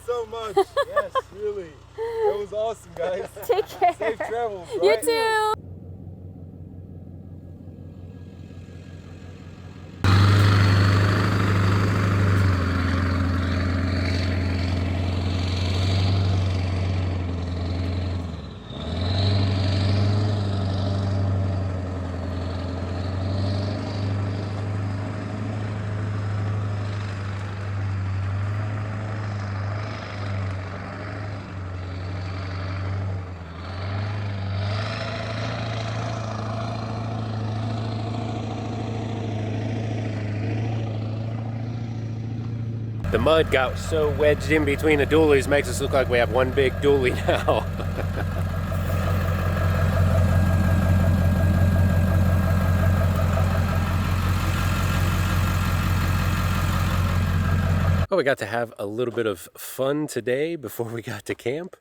so much. Yes, really. That was awesome, guys. Take care. Safe travels. You Right? too. The mud got so wedged in between the dualies, makes us look like we have one big dually now. Well, we got to have a little bit of fun today before we got to camp.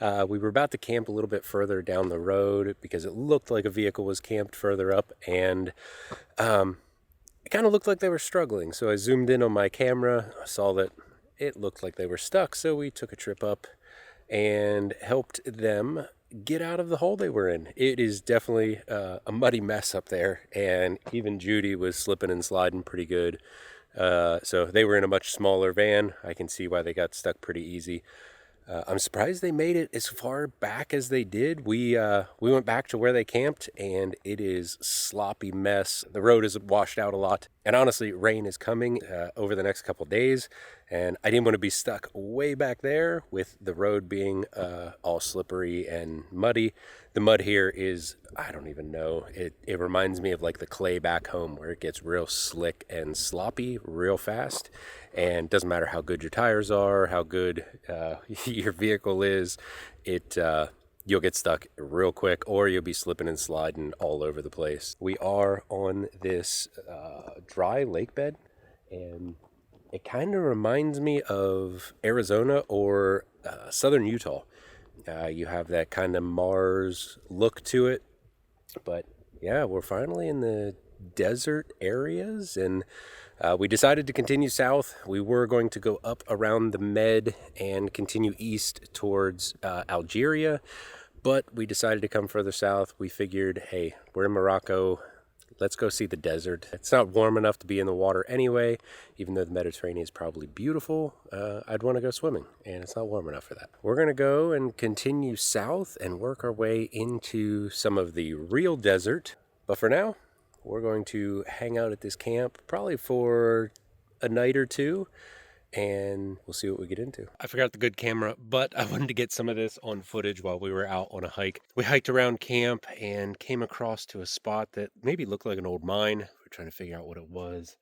We were about to camp a little bit further down the road because it looked like a vehicle was camped further up, and it kind of looked like they were struggling. So I zoomed in on my camera, I saw that it looked like they were stuck, so we took a trip up and helped them get out of the hole they were in. It is definitely a muddy mess up there, and even Judy was slipping and sliding pretty good. So they were in a much smaller van. I can see why they got stuck pretty easy. I'm surprised they made it as far back as they did. We went back to where they camped, and it is sloppy mess. The road is washed out a lot, and honestly, rain is coming over the next couple days, and I didn't want to be stuck way back there with the road being all slippery and muddy. The mud here is, I don't even know, it reminds me of like the clay back home, where it gets real slick and sloppy real fast, and doesn't matter how good your tires are, how good your vehicle is, you'll get stuck real quick, or you'll be slipping and sliding all over the place. We are on this dry lake bed, and it kind of reminds me of Arizona or southern Utah. You have that kind of Mars look to it, but yeah, we're finally in the desert areas, and we decided to continue south. We were going to go up around the Med and continue east towards Algeria, but we decided to come further south. We figured, hey, we're in Morocco, let's go see the desert. It's not warm enough to be in the water anyway, even though the Mediterranean is probably beautiful. I'd want to go swimming, and it's not warm enough for that. We're going to go and continue south and work our way into some of the real desert, but for now, we're going to hang out at this camp probably for a night or two, and we'll see what we get into. I forgot the good camera, but I wanted to get some of this on footage while we were out on a hike. We hiked around camp and came across to a spot that maybe looked like an old mine. We're trying to figure out what it was.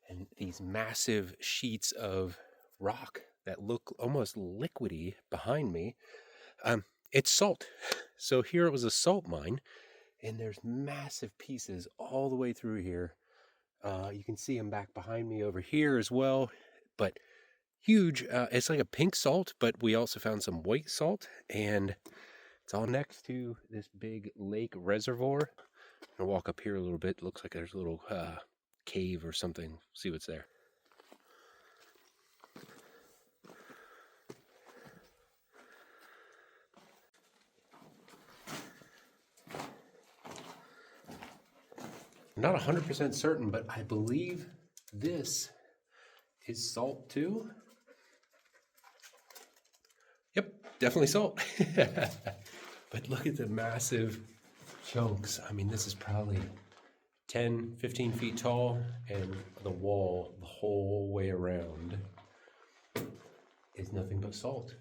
And these massive sheets of rock that look almost liquidy behind me. It's salt. So here it was a salt mine, and there's massive pieces all the way through here. You can see them back behind me over here as well, but huge. It's like a pink salt, but we also found some white salt, and it's all next to this big lake reservoir. I'll walk up here a little bit. Looks like there's a little cave or something. See what's there. I'm not 100% certain, but I believe this is salt too. Yep, definitely salt. But look at the massive chunks. I mean, this is probably 10, 15 feet tall, and the wall the whole way around is nothing but salt.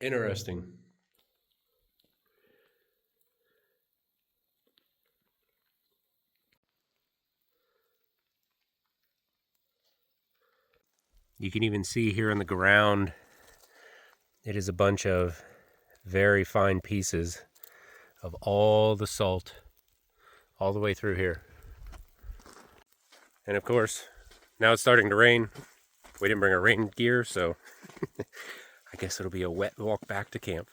Interesting. You can even see here on the ground, it is a bunch of very fine pieces of all the salt all the way through here. And of course, now it's starting to rain. We didn't bring our rain gear, so I guess it'll be a wet walk back to camp.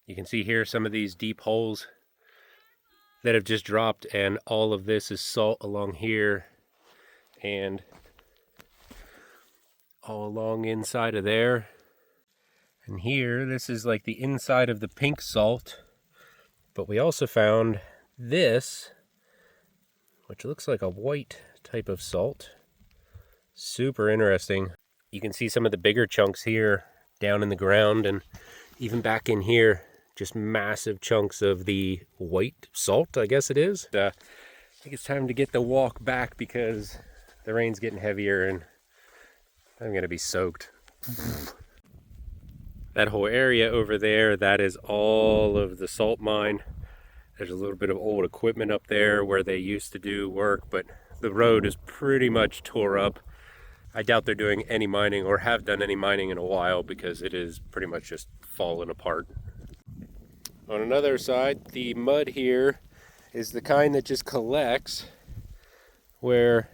You can see here some of these deep holes. that have just dropped, and all of this is salt along here and all along inside of there. And here, this is like the inside of the pink salt. But we also found this, which looks like a white type of salt. Super interesting. You can see some of the bigger chunks here down in the ground, and even back in here, just massive chunks of the white salt, I guess it is. I think it's time to get the walk back because the rain's getting heavier and I'm gonna be soaked. That whole area over there, that is all of the salt mine. There's a little bit of old equipment up there where they used to do work, but the road is pretty much tore up. I doubt they're doing any mining or have done any mining in a while because it is pretty much just fallen apart. On another side, the mud here is the kind that just collects, where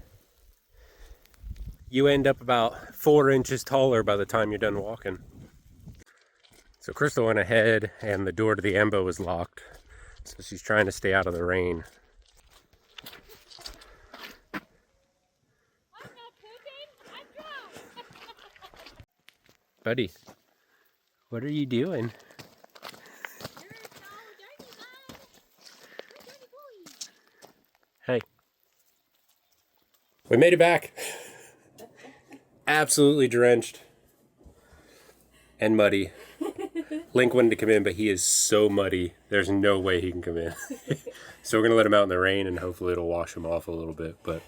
you end up about 4 inches taller by the time you're done walking. So Crystal went ahead and the door to the Embo was locked. So she's trying to stay out of the rain. I'm not pooping, I'm drunk. Buddy, what are you doing? Hey. We made it back. Absolutely drenched and muddy. Link wanted to come in, but he is so muddy, there's no way he can come in. So we're going to let him out in the rain, and hopefully it'll wash him off a little bit. But,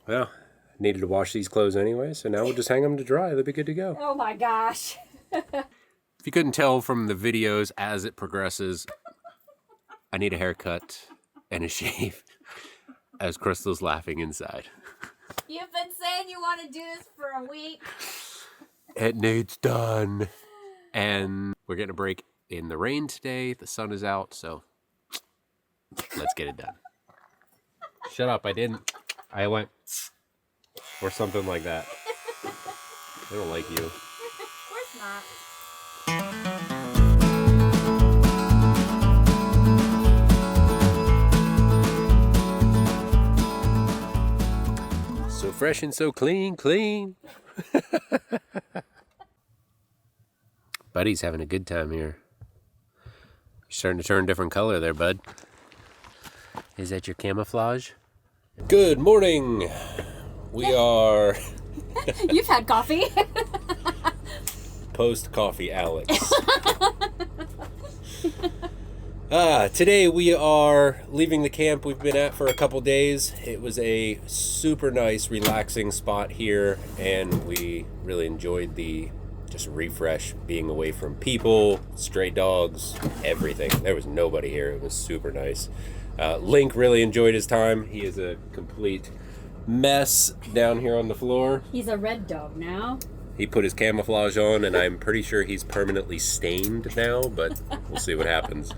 well, needed to wash these clothes anyway, so now we'll just hang them to dry. They'll be good to go. Oh my gosh. If you couldn't tell from the videos as it progresses, I need a haircut and a shave, as Crystal's laughing inside. You've been saying you want to do this for a week. It needs done. And we're getting a break in the rain today. The sun is out, so let's get it done. Shut up, I didn't. I went, or something like that. They don't like you. Of course not. So fresh and so clean, clean. Buddy's having a good time here. You're starting to turn a different color there, bud. Is that your camouflage? Good morning. We are You've had coffee. post-coffee Alex. Today we are leaving the camp we've been at for a couple days. It was a super nice, relaxing spot here, and we really enjoyed the just refresh, being away from people, stray dogs, everything. There was nobody here. It was super nice. Link really enjoyed his time. He is a complete mess down here on the floor. He's a red dog now. He put his camouflage on, and I'm pretty sure he's permanently stained now, but we'll see what happens.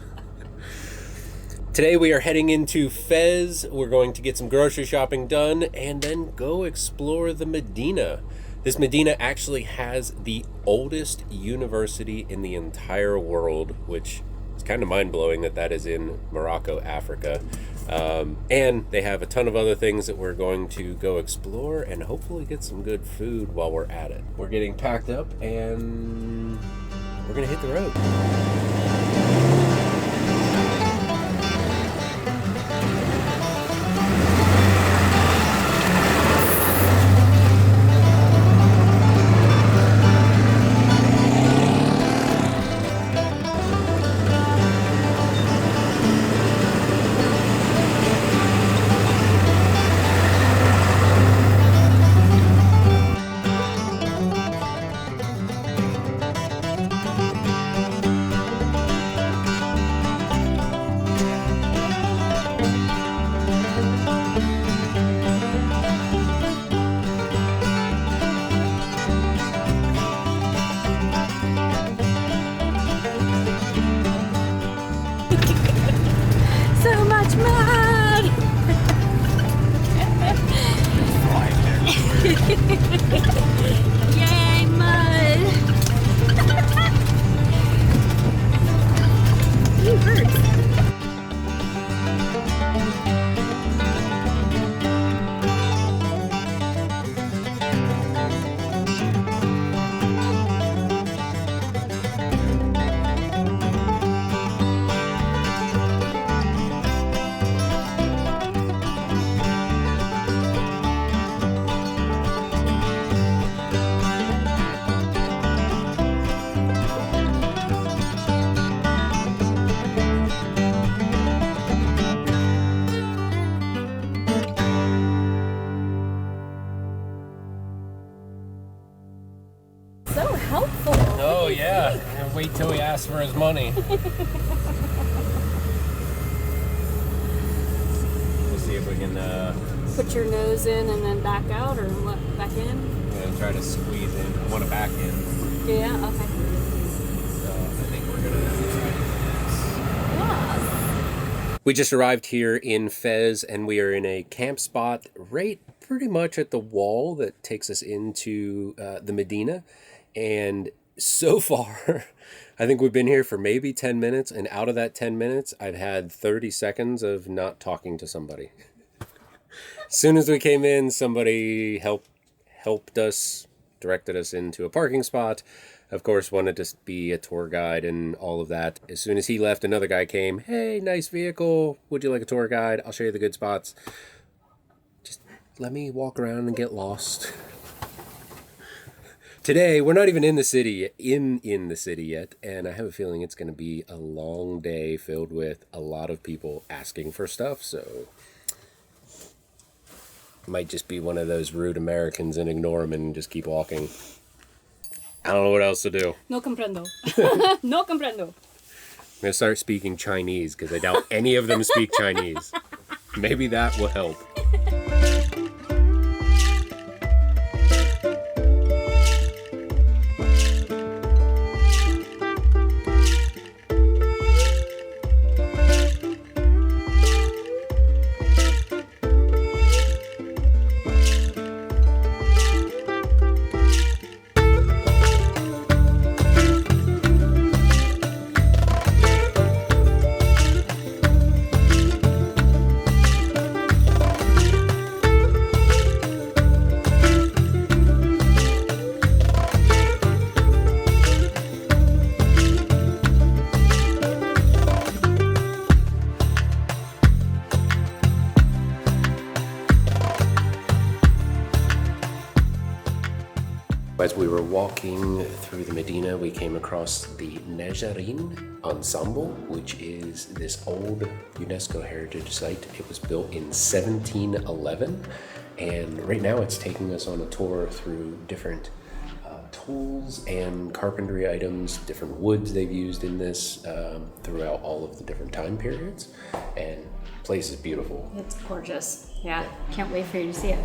Today we are heading into Fez. We're going to get some grocery shopping done and then go explore the Medina. This Medina actually has the oldest university in the entire world, which is kind of mind-blowing that that is in Morocco, Africa. And they have a ton of other things that we're going to go explore and hopefully get some good food while we're at it. We're getting packed up and we're going to hit the road. So much mud! Yay, mud! Ooh, birds. And wait till he asks for his money. We'll see if we can Put your nose in and then back out, or what? Back in? I'm gonna try to squeeze in. I want to back in. Yeah, okay. So I think we're gonna try to do this. Yeah. We just arrived here in Fez, and we are in a camp spot right pretty much at the wall that takes us into the Medina. And so far, I think we've been here for maybe 10 minutes, and out of that 10 minutes, I've had 30 seconds of not talking to somebody. As soon as we came in, somebody helped us, directed us into a parking spot. Of course, wanted to be a tour guide and all of that. As soon as he left, another guy came. Hey, nice vehicle. Would you like a tour guide? I'll show you the good spots. Just let me walk around and get lost. Today, we're not even in the city, in the city yet, and I have a feeling it's going to be a long day filled with a lot of people asking for stuff, so might just be one of those rude Americans and ignore them and just keep walking. I don't know what else to do. No comprendo. No comprendo. I'm going to start speaking Chinese because I doubt any of them speak Chinese. Maybe that will help. As we were walking through the Medina, we came across the Nazarin Ensemble, which is this old UNESCO heritage site. It was built in 1711, and right now it's taking us on a tour through different tools and carpentry items, different woods they've used in this throughout all of the different time periods, and the place is beautiful. It's gorgeous. Yeah, can't wait for you to see it.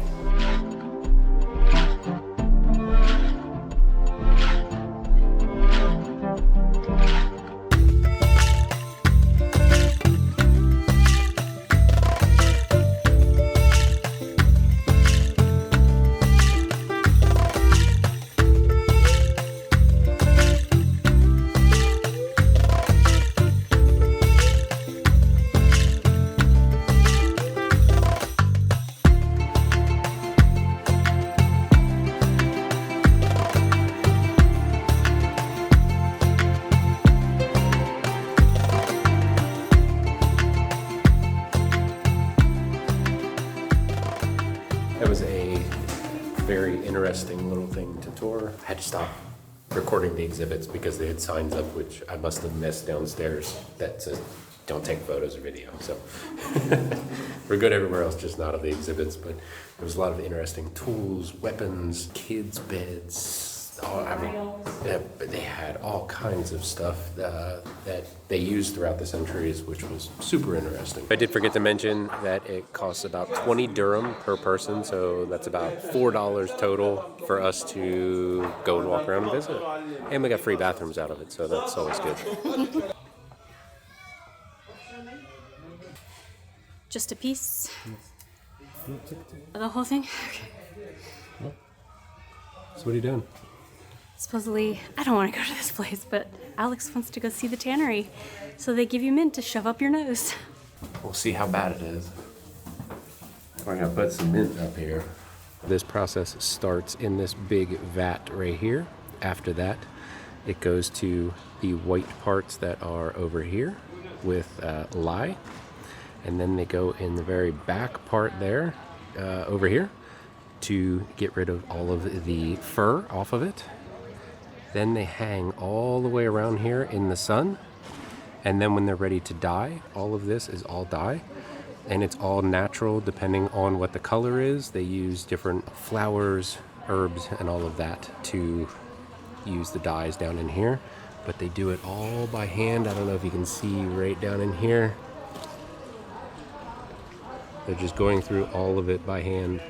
That was a very interesting little thing to tour. I had to stop recording the exhibits because they had signs up, which I must have missed downstairs, that says don't take photos or video. So we're good everywhere else, just not of the exhibits. But there was a lot of interesting tools, weapons, kids' beds. They had all kinds of stuff that they used throughout the centuries, which was super interesting. I did forget to mention that it costs about 20 dirham per person, so that's about $4 total for us to go and walk around and visit. And we got free bathrooms out of it, so that's always good. Just a piece of the whole thing? Okay. So what are you doing? Supposedly, I don't want to go to this place, but Alex wants to go see the tannery. So they give you mint to shove up your nose. We'll see how bad it is. We're gonna put some mint up here. This process starts in this big vat right here. After that, it goes to the white parts that are over here with lye. And then they go in the very back part there, over here, to get rid of all of the fur off of it. Then they hang all the way around here in the sun. And then when they're ready to dye, all of this is all dye. And it's all natural depending on what the color is. They use different flowers, herbs, and all of that to use the dyes down in here. but they do it all by hand. I don't know if you can see right down in here. They're just going through all of it by hand.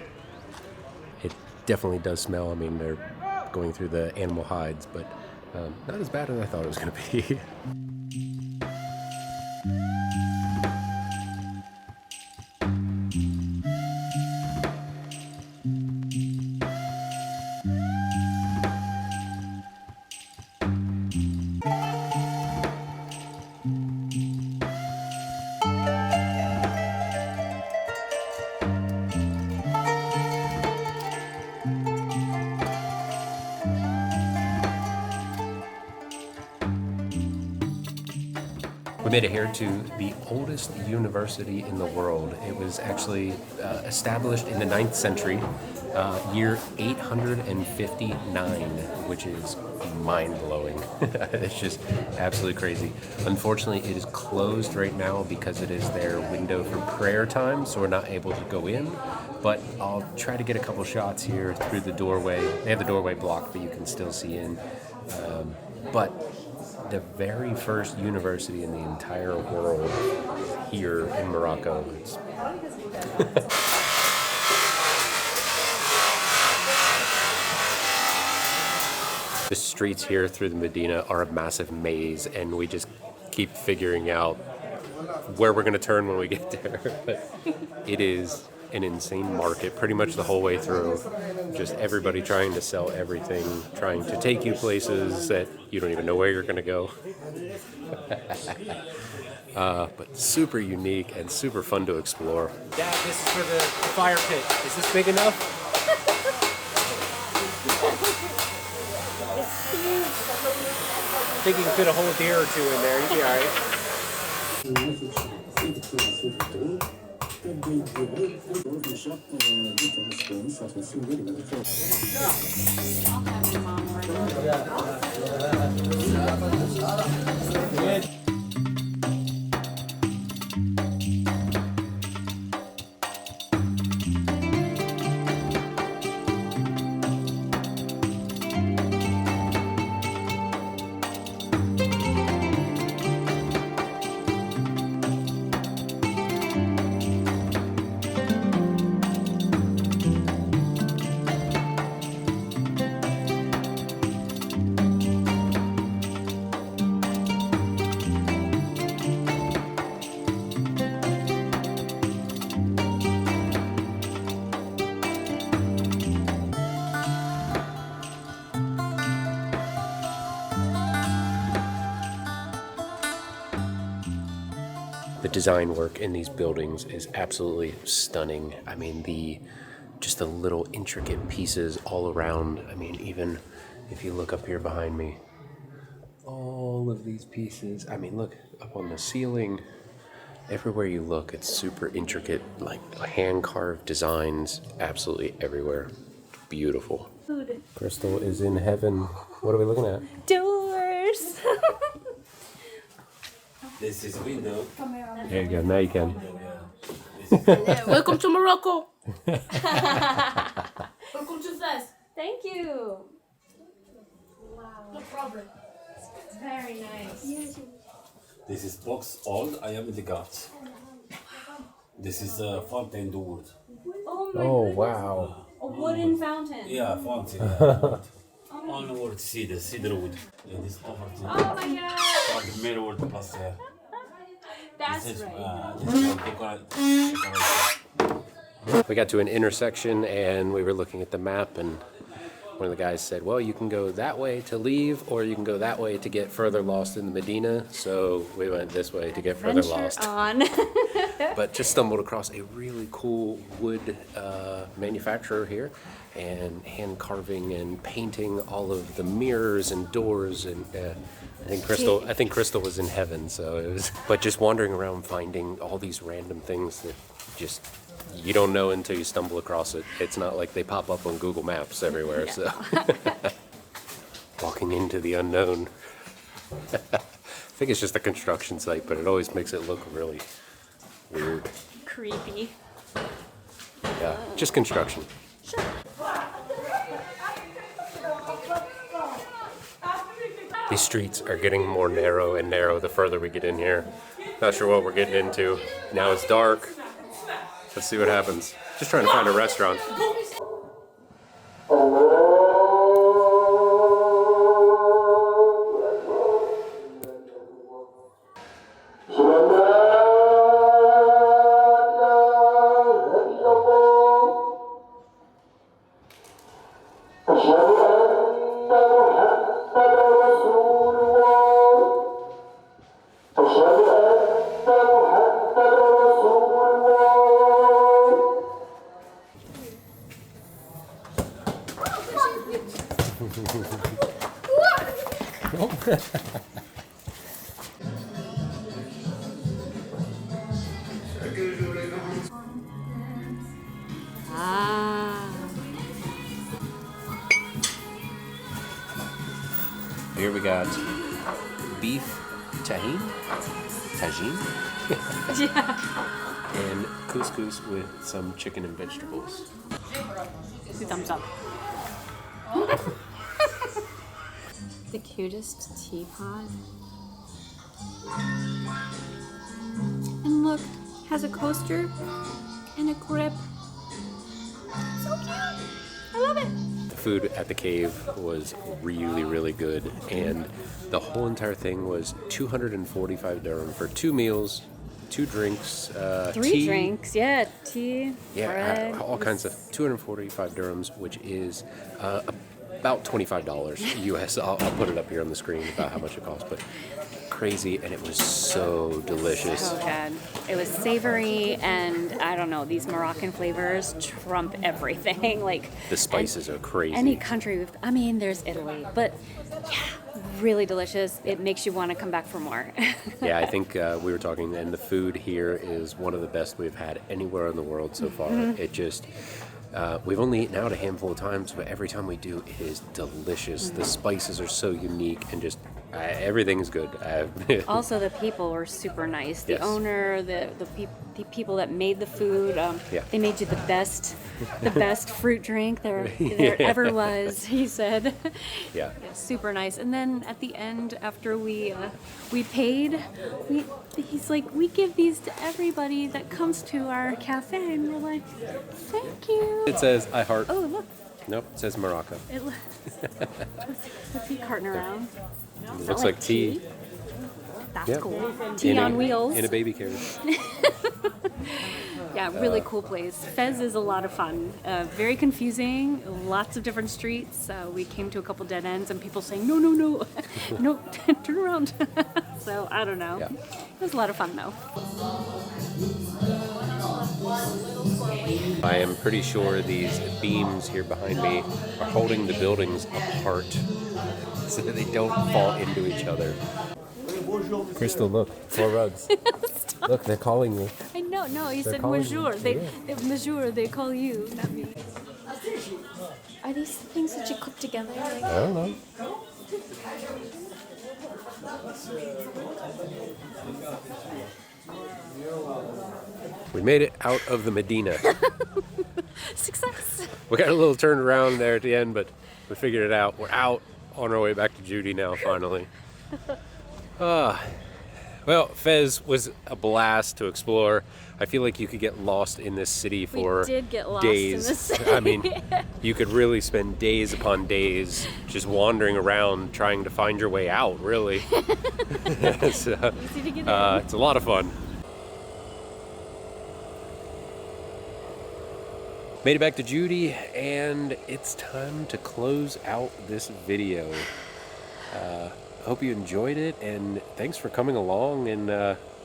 It definitely does smell. I mean, they're going through the animal hides, but not as bad as I thought it was going to be. We made it here to the oldest university in the world. It was actually established in the 9th century, year 859, which is mind-blowing. It's just absolutely crazy. Unfortunately, it is closed right now because it is their window for prayer time, so we're not able to go in. But I'll try to get a couple shots here through the doorway. They have the doorway blocked, but you can still see in. But the very first university in the entire world here in Morocco. The streets here through the Medina are a massive maze, and we just keep figuring out where we're going to turn when we get there. But it is an insane market pretty much the whole way through. Just everybody trying to sell everything, trying to take you places that you don't even know where you're going to go. But super unique and super fun to explore. Dad, this is for the fire pit. Is this big enough? I think you can fit a whole deer or two in there. You'll be all right. The design work in these buildings is absolutely stunning. I mean, just the little intricate pieces all around. I mean, even if you look up here behind me, all of these pieces. I mean, look up on the ceiling. Everywhere you look, it's super intricate, like hand-carved designs absolutely everywhere. Beautiful. Food. Crystal is in heaven. What are we looking at? Doors. This is window. There you go. Now you can. Welcome to Morocco. Welcome to Fez. Thank you. Wow. No problem. It's very nice. This is box old. I am in the gut. This is a fountain door. Oh my Oh, goodness. wow. A wooden fountain. Yeah, fountain. Onward see the road. Yeah, this over to Oh my god. the mirror plus That's this is right. this is decoration. We got to an intersection and we were looking at the map, and one of the guys said, well, you can go that way to leave, or you can go that way to get further lost in the Medina. So we went this way to get further lost. On. But just stumbled across a really cool wood manufacturer here, and hand carving and painting all of the mirrors and doors, and I think Crystal was in heaven. So it was, but just wandering around finding all these random things that just you don't know until you stumble across it. It's not like they pop up on Google Maps everywhere. So walking into the unknown. I think it's just a construction site, but it always makes it look really weird. Creepy. Yeah, just construction. These streets are getting more narrow and narrow the further we get in here. Not sure what we're getting into. Now it's dark. Let's see what happens. Just trying to find a restaurant. Here we got beef tahine, and couscous with some chicken and vegetables. 2 thumbs up. The cutest teapot. And look, has a coaster and a grip. So cute. I love it. The food at the cave was really, really good, and the whole entire thing was 245 dirham for 2 meals, 2 drinks, 3 tea, drinks, yeah, tea, yeah, bread. all kinds of 245 dirhams, which is about $25 US. I'll put it up here on the screen about how much it costs, but crazy, and it was so delicious. So good. It was savory, and I don't know, these Moroccan flavors trump everything. Like The spices are crazy. any country. I mean, there's Italy, but yeah, really delicious. It makes you want to come back for more. Yeah, I think we were talking, and the food here is one of the best we've had anywhere in the world so far. It just, we've only eaten out a handful of times, but every time we do, it is delicious. The spices are so unique, and just everything is good. Also, the people were super nice. The Yes. owner, the people that made the food, they made you the best fruit drink there ever was. He said, Yeah. super nice. And then at the end, after we paid, he's like, we give these to everybody that comes to our cafe, and we're like, thank you. It says, I heart. Oh, look. Nope, it says Morocco. What's he carting around? It looks like tea. That's Yep. cool. Tea on wheels. In a baby carriage. Yeah, really cool place. Fez is a lot of fun. Very confusing. Lots of different streets. We came to a couple dead ends and people saying, no, no, turn around. So I don't know. Yeah. It was a lot of fun though. I am pretty sure these beams here behind me are holding the buildings apart so that they don't fall into each other. Crystal, look, 4 rugs. Look, they're calling you. I know, no, he said calling bonjour. you. Bonjour, they call you, not me. Are these things that you cook together? I don't know. We made it out of the Medina. Success! We got a little turned around there at the end, but we figured it out. We're out on our way back to Judy now, finally. Well, Fez was a blast to explore. I feel like you could get lost in this city for did get lost in days. this city. I mean, you could really spend days upon days just wandering around trying to find your way out, really. Easy to get in. It's a lot of fun. Made it back to Judy, and it's time to close out this video. Hope you enjoyed it, and thanks for coming along in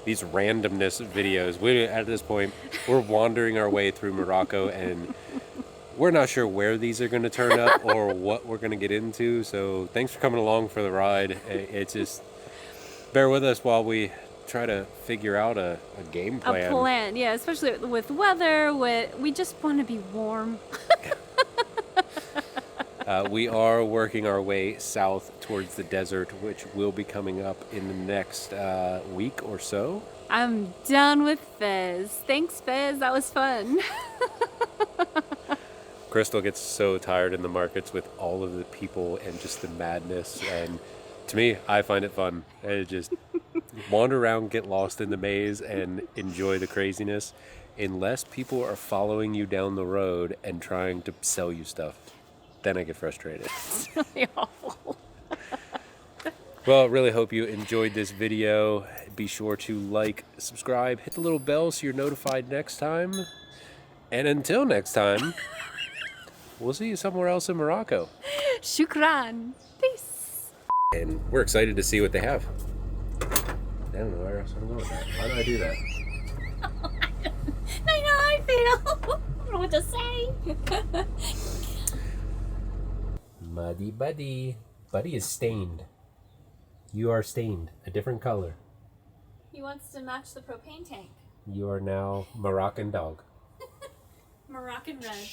these randomness videos. At this point, we're wandering our way through Morocco, and we're not sure where these are going to turn up or what we're going to get into. So thanks for coming along for the ride. It's just bear with us while we try to figure out a game plan. A plan, yeah, especially with weather. We just want to be warm. We are working our way south towards the desert, which will be coming up in the next week or so. I'm done with Fez. Thanks, Fez. That was fun. Crystal gets so tired in the markets with all of the people and just the madness, and To me, I find it fun. I just wander around, get lost in the maze, and enjoy the craziness. Unless people are following you down the road and trying to sell you stuff, then I get frustrated. It's really awful. Well, really hope you enjoyed this video. Be sure to like, subscribe, hit the little bell so you're notified next time. And until next time, we'll see you somewhere else in Morocco. Shukran. Peace. And we're excited to see what they have. I don't know where else I'm going with that. Why do I do that? I know how I feel. I don't know what to say. Muddy Buddy. Buddy is stained. You are stained. A different color. He wants to match the propane tank. You are now Moroccan dog. Moroccan red.